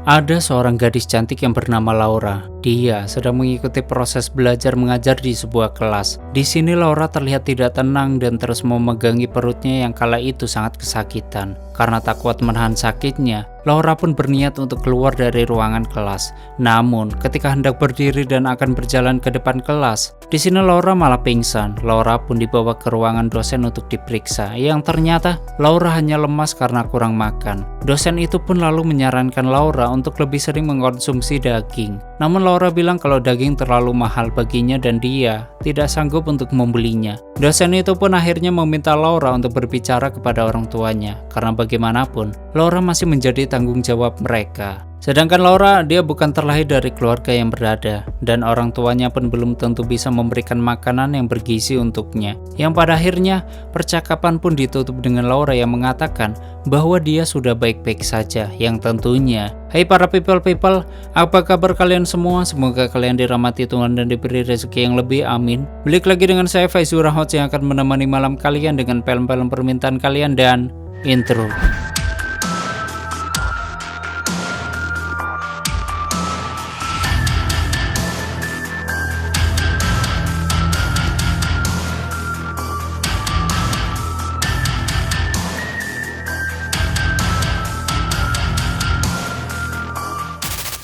Ada seorang gadis cantik yang bernama Laura. Dia sedang mengikuti proses belajar mengajar di sebuah kelas. Di sini Laura terlihat tidak tenang dan terus memegangi perutnya yang kala itu sangat kesakitan. Karena tak kuat menahan sakitnya, Laura pun berniat untuk keluar dari ruangan kelas. Namun, ketika hendak berdiri dan akan berjalan ke depan kelas, di sini Laura malah pingsan. Laura pun dibawa ke ruangan dosen untuk diperiksa, yang ternyata Laura hanya lemas karena kurang makan. Dosen itu pun lalu menyarankan Laura untuk lebih sering mengkonsumsi daging. Namun Laura bilang kalau daging terlalu mahal baginya dan dia tidak sanggup untuk membelinya. Dosen itu pun akhirnya meminta Laura untuk berbicara kepada orang tuanya, karena bagaimanapun Laura masih menjadi tanggung jawab mereka. Sedangkan Laura, dia bukan terlahir dari keluarga yang berada, dan orang tuanya pun belum tentu bisa memberikan makanan yang bergizi untuknya. Yang pada akhirnya, percakapan pun ditutup dengan Laura yang mengatakan bahwa dia sudah baik-baik saja, yang tentunya, hai para people, apa kabar kalian semua? Semoga kalian dirahmati Tuhan dan diberi rezeki yang lebih, amin. Balik lagi dengan saya Faizul Rahmat yang akan menemani malam kalian dengan film-film permintaan kalian dan intro.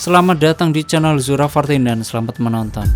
Selamat datang di channel Zura Fartin dan selamat menonton.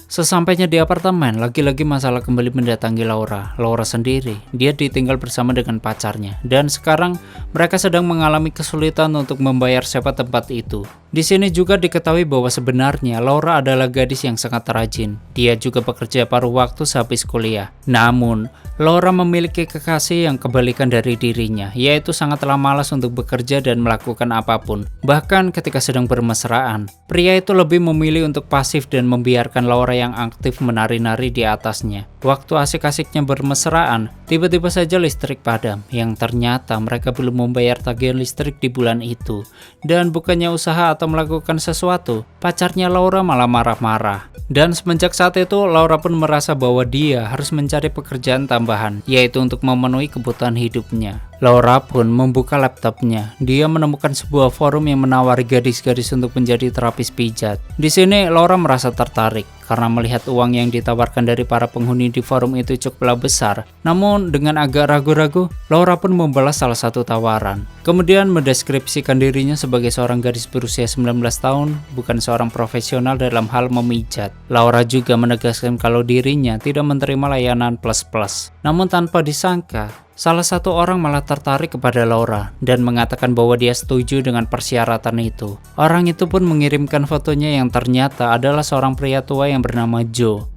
Sesampainya di apartemen, lagi-lagi masalah kembali mendatangi Laura. Laura sendiri, dia ditinggal bersama dengan pacarnya, dan sekarang mereka sedang mengalami kesulitan untuk membayar sewa tempat itu. Di sini juga diketahui bahwa sebenarnya Laura adalah gadis yang sangat rajin. Dia juga bekerja paruh waktu sehabis kuliah. Namun, Laura memiliki kekasih yang kebalikan dari dirinya, yaitu sangatlah malas untuk bekerja dan melakukan apapun. Bahkan ketika sedang bermesraan, pria itu lebih memilih untuk pasif dan membiarkan Laura yang aktif menari-nari di atasnya. Waktu asik-asiknya bermesraan, tiba-tiba saja listrik padam, yang ternyata mereka belum membayar tagihan listrik di bulan itu. Dan bukannya usaha atau melakukan sesuatu, pacarnya Laura malah marah-marah. Dan semenjak saat itu, Laura pun merasa bahwa dia harus mencari pekerjaan tambahan, yaitu untuk memenuhi kebutuhan hidupnya. Laura pun membuka laptopnya. Dia menemukan sebuah forum yang menawari gadis-gadis untuk menjadi terapis pijat. Di sini Laura merasa tertarik karena melihat uang yang ditawarkan dari para penghuni di forum itu cukuplah besar. Namun dengan agak ragu-ragu, Laura pun membalas salah satu tawaran. Kemudian mendeskripsikan dirinya sebagai seorang gadis berusia 19 tahun, bukan seorang profesional dalam hal memijat. Laura juga menegaskan kalau dirinya tidak menerima layanan plus-plus. Namun tanpa disangka, salah satu orang malah tertarik kepada Laura dan mengatakan bahwa dia setuju dengan persyaratan itu. Orang itu pun mengirimkan fotonya yang ternyata adalah seorang pria tua yang bernama Joe.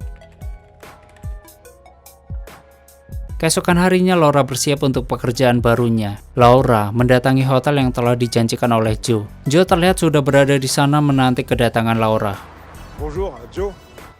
Keesokan harinya Laura bersiap untuk pekerjaan barunya. Laura mendatangi hotel yang telah dijanjikan oleh Joe. Joe terlihat sudah berada di sana menanti kedatangan Laura. Bonjour, Joe.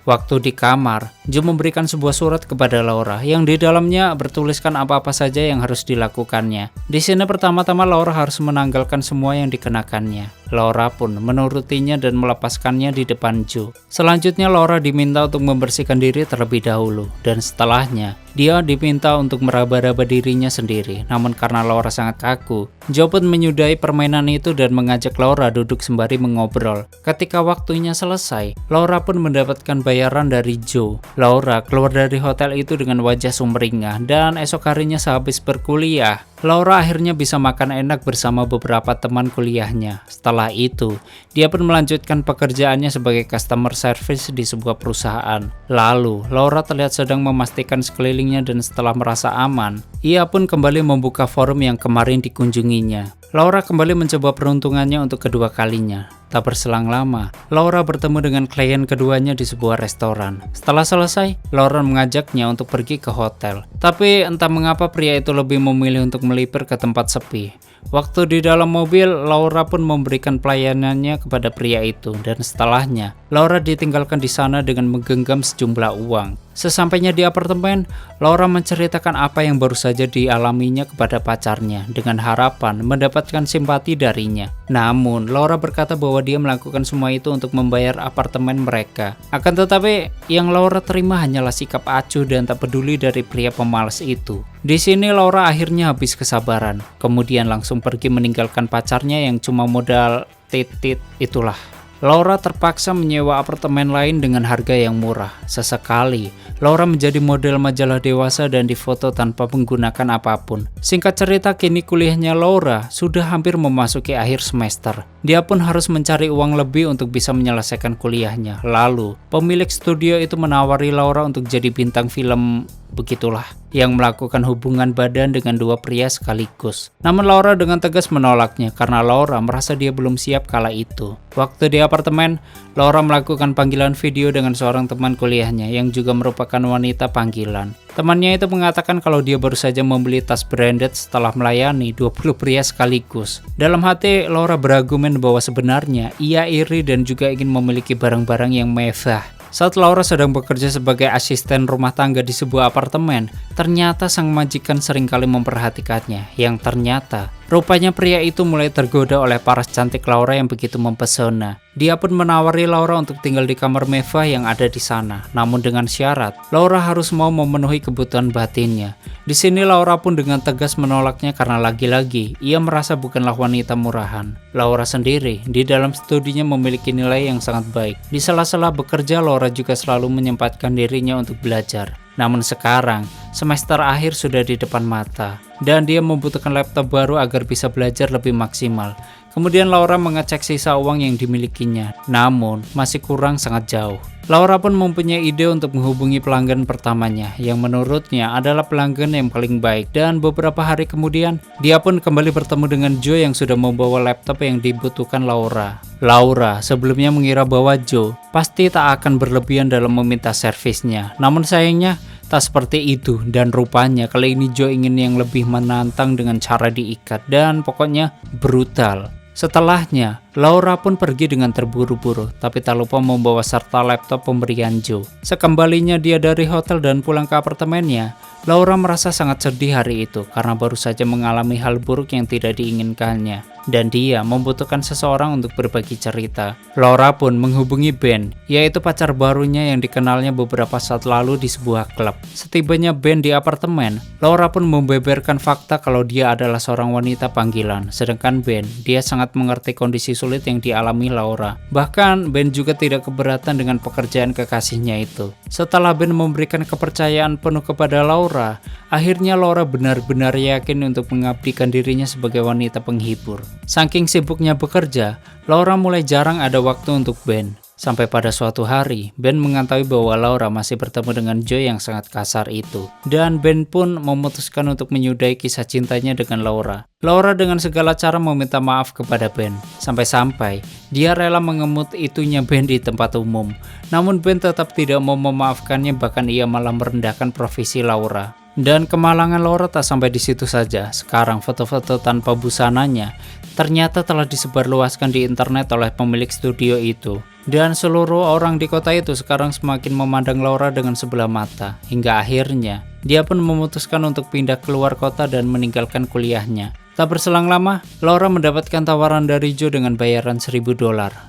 Waktu di kamar, Joe memberikan sebuah surat kepada Laura yang di dalamnya bertuliskan apa-apa saja yang harus dilakukannya. Di sini pertama-tama Laura harus menanggalkan semua yang dikenakannya. Laura pun menurutinya dan melepaskannya di depan Joe. Selanjutnya Laura diminta untuk membersihkan diri terlebih dahulu, dan setelahnya dia diminta untuk meraba-raba dirinya sendiri. Namun karena Laura sangat kaku, Joe pun menyudahi permainan itu dan mengajak Laura duduk sembari mengobrol. Ketika waktunya selesai, Laura pun mendapatkan bayaran dari Joe. Laura keluar dari hotel itu dengan wajah sumringah, dan esok harinya sehabis berkuliah, Laura akhirnya bisa makan enak bersama beberapa teman kuliahnya. Setelah itu, dia pun melanjutkan pekerjaannya sebagai customer service di sebuah perusahaan. Lalu, Laura terlihat sedang memastikan sekelilingnya dan setelah merasa aman, ia pun kembali membuka forum yang kemarin dikunjunginya. Laura kembali mencoba peruntungannya untuk kedua kalinya. Tak berselang lama, Laura bertemu dengan klien keduanya di sebuah restoran. Setelah selesai, Laura mengajaknya untuk pergi ke hotel. Tapi entah mengapa pria itu lebih memilih untuk melipir ke tempat sepi. Waktu di dalam mobil, Laura pun memberikan pelayanannya kepada pria itu, dan setelahnya, Laura ditinggalkan di sana dengan menggenggam sejumlah uang. Sesampainya di apartemen, Laura menceritakan apa yang baru saja dialaminya kepada pacarnya dengan harapan mendapatkan simpati darinya. Namun, Laura berkata bahwa dia melakukan semua itu untuk membayar apartemen mereka. Akan tetapi, yang Laura terima hanyalah sikap acuh dan tak peduli dari pria pemalas itu. Di sini Laura akhirnya habis kesabaran, kemudian langsung pergi meninggalkan pacarnya yang cuma modal titit itulah. Laura terpaksa menyewa apartemen lain dengan harga yang murah. Sesekali, Laura menjadi model majalah dewasa dan difoto tanpa menggunakan apapun. Singkat cerita, kini kuliahnya Laura sudah hampir memasuki akhir semester. Dia pun harus mencari uang lebih untuk bisa menyelesaikan kuliahnya. Lalu, pemilik studio itu menawari Laura untuk jadi bintang film begitulah, yang melakukan hubungan badan dengan dua pria sekaligus. Namun Laura dengan tegas menolaknya karena Laura merasa dia belum siap kala itu. Waktu di apartemen, Laura melakukan panggilan video dengan seorang teman kuliahnya yang juga merupakan wanita panggilan. Temannya itu mengatakan kalau dia baru saja membeli tas branded setelah melayani 20 pria sekaligus. Dalam hati, Laura berargumen bahwa sebenarnya ia iri dan juga ingin memiliki barang-barang yang mewah. Saat Laura sedang bekerja sebagai asisten rumah tangga di sebuah apartemen, ternyata sang majikan seringkali memperhatikannya, yang ternyata rupanya pria itu mulai tergoda oleh paras cantik Laura yang begitu mempesona. Dia pun menawari Laura untuk tinggal di kamar mewah yang ada di sana, namun dengan syarat Laura harus mau memenuhi kebutuhan batinnya. Di sini Laura pun dengan tegas menolaknya karena lagi-lagi ia merasa bukanlah wanita murahan. Laura sendiri di dalam studinya memiliki nilai yang sangat baik. Di sela-sela bekerja, Laura juga selalu menyempatkan dirinya untuk belajar. Namun sekarang, semester akhir sudah di depan mata, dan dia membutuhkan laptop baru agar bisa belajar lebih maksimal. Kemudian Laura mengecek sisa uang yang dimilikinya, namun masih kurang sangat jauh. Laura pun mempunyai ide untuk menghubungi pelanggan pertamanya, yang menurutnya adalah pelanggan yang paling baik. Dan beberapa hari kemudian, dia pun kembali bertemu dengan Joe yang sudah membawa laptop yang dibutuhkan Laura. Laura sebelumnya mengira bahwa Joe pasti tak akan berlebihan dalam meminta servisnya. Namun sayangnya, tak seperti itu, dan rupanya kali ini Joe ingin yang lebih menantang dengan cara diikat dan pokoknya brutal. Setelahnya, Laura pun pergi dengan terburu-buru, tapi tak lupa membawa serta laptop pemberian Joe. Sekembalinya dia dari hotel dan pulang ke apartemennya, Laura merasa sangat sedih hari itu karena baru saja mengalami hal buruk yang tidak diinginkannya. Dan dia membutuhkan seseorang untuk berbagi cerita. Laura pun menghubungi Ben, yaitu pacar barunya yang dikenalnya beberapa saat lalu di sebuah klub. Setibanya Ben di apartemen, Laura pun membeberkan fakta kalau dia adalah seorang wanita panggilan. Sedangkan Ben, dia sangat mengerti kondisi sulit yang dialami Laura. Bahkan Ben juga tidak keberatan dengan pekerjaan kekasihnya itu. Setelah Ben memberikan kepercayaan penuh kepada Laura, akhirnya Laura benar-benar yakin untuk mengabdikan dirinya sebagai wanita penghibur. Saking sibuknya bekerja, Laura mulai jarang ada waktu untuk Ben. Sampai pada suatu hari, Ben mengetahui bahwa Laura masih bertemu dengan Joe yang sangat kasar itu. Dan Ben pun memutuskan untuk menyudahi kisah cintanya dengan Laura. Laura dengan segala cara meminta maaf kepada Ben. Sampai-sampai, dia rela mengemut itunya Ben di tempat umum. Namun Ben tetap tidak mau memaafkannya, bahkan ia malah merendahkan profesi Laura. Dan kemalangan Laura tak sampai di situ saja. Sekarang foto-foto tanpa busananya ternyata telah disebarluaskan di internet oleh pemilik studio itu. Dan seluruh orang di kota itu sekarang semakin memandang Laura dengan sebelah mata. Hingga akhirnya, dia pun memutuskan untuk pindah keluar kota dan meninggalkan kuliahnya. Tak berselang lama, Laura mendapatkan tawaran dari Joe dengan bayaran $1.000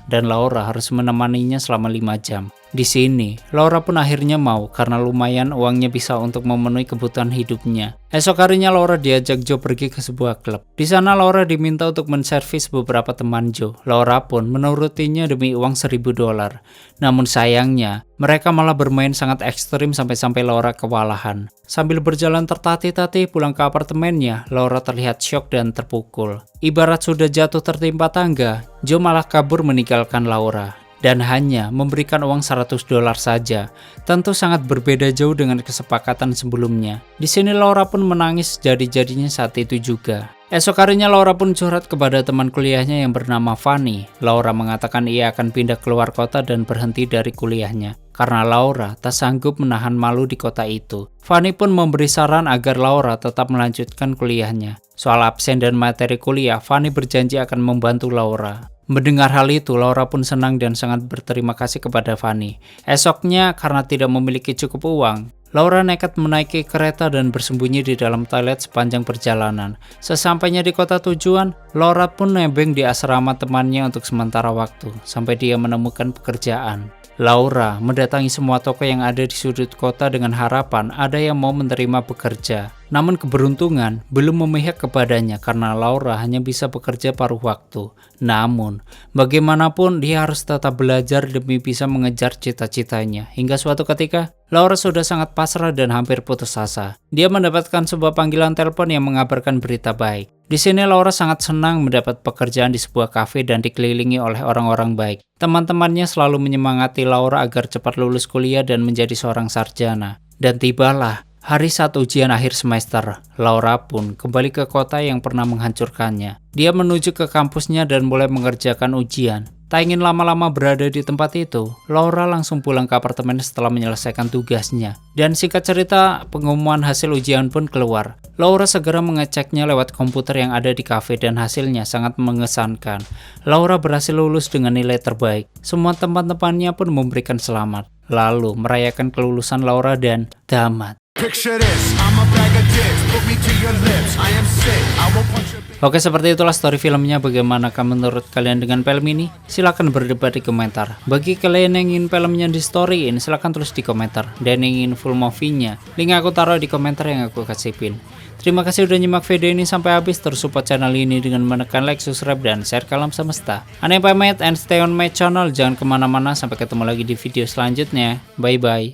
dan Laura harus menemaninya selama 5 jam. Di sini, Laura pun akhirnya mau karena lumayan uangnya bisa untuk memenuhi kebutuhan hidupnya. Esok harinya Laura diajak Joe pergi ke sebuah klub. Di sana Laura diminta untuk menservis beberapa teman Joe. Laura pun menurutinya demi uang $1.000. Namun sayangnya, mereka malah bermain sangat ekstrim sampai-sampai Laura kewalahan. Sambil berjalan tertatih-tatih pulang ke apartemennya, Laura terlihat syok dan terpukul. Ibarat sudah jatuh tertimpa tangga, Joe malah kabur meninggalkan Laura. Dan hanya memberikan uang $100 saja. Tentu sangat berbeda jauh dengan kesepakatan sebelumnya. Di sini Laura pun menangis jadi-jadinya saat itu juga. Esok harinya Laura pun curhat kepada teman kuliahnya yang bernama Fanny. Laura mengatakan ia akan pindah keluar kota dan berhenti dari kuliahnya karena Laura tak sanggup menahan malu di kota itu. Fanny pun memberi saran agar Laura tetap melanjutkan kuliahnya. Soal absen dan materi kuliah, Fanny berjanji akan membantu Laura. Mendengar hal itu, Laura pun senang dan sangat berterima kasih kepada Fanny. Esoknya, karena tidak memiliki cukup uang, Laura nekat menaiki kereta dan bersembunyi di dalam toilet sepanjang perjalanan. Sesampainya di kota tujuan, Laura pun nebeng di asrama temannya untuk sementara waktu, sampai dia menemukan pekerjaan. Laura mendatangi semua toko yang ada di sudut kota dengan harapan ada yang mau menerima bekerja. Namun keberuntungan belum memihak kepadanya karena Laura hanya bisa bekerja paruh waktu. Namun, bagaimanapun dia harus tetap belajar demi bisa mengejar cita-citanya. Hingga suatu ketika, Laura sudah sangat pasrah dan hampir putus asa. Dia mendapatkan sebuah panggilan telepon yang mengabarkan berita baik. Di sini Laura sangat senang mendapat pekerjaan di sebuah kafe dan dikelilingi oleh orang-orang baik. Teman-temannya selalu menyemangati Laura agar cepat lulus kuliah dan menjadi seorang sarjana. Dan tibalah hari saat ujian akhir semester. Laura pun kembali ke kota yang pernah menghancurkannya. Dia menuju ke kampusnya dan mulai mengerjakan ujian. Tak ingin lama-lama berada di tempat itu, Laura langsung pulang ke apartemen setelah menyelesaikan tugasnya. Dan singkat cerita, pengumuman hasil ujian pun keluar. Laura segera mengeceknya lewat komputer yang ada di kafe dan hasilnya sangat mengesankan. Laura berhasil lulus dengan nilai terbaik. Semua teman-temannya pun memberikan selamat. Lalu merayakan kelulusan Laura dan tamat. Oke, seperti itulah story filmnya. Bagaimanakah menurut kalian dengan film ini? Silahkan berdebat di komentar. Bagi kalian yang ingin filmnya di storyin, silahkan tulis di komentar. Dan yang ingin full movie-nya, link aku taruh di komentar yang aku kasih pin. Terima kasih udah nyimak video ini sampai habis. Terus support channel ini dengan menekan like, subscribe, dan share ke alam semesta. Aneh pamit and stay on my channel. Jangan kemana-mana. Sampai ketemu lagi di video selanjutnya. Bye-bye.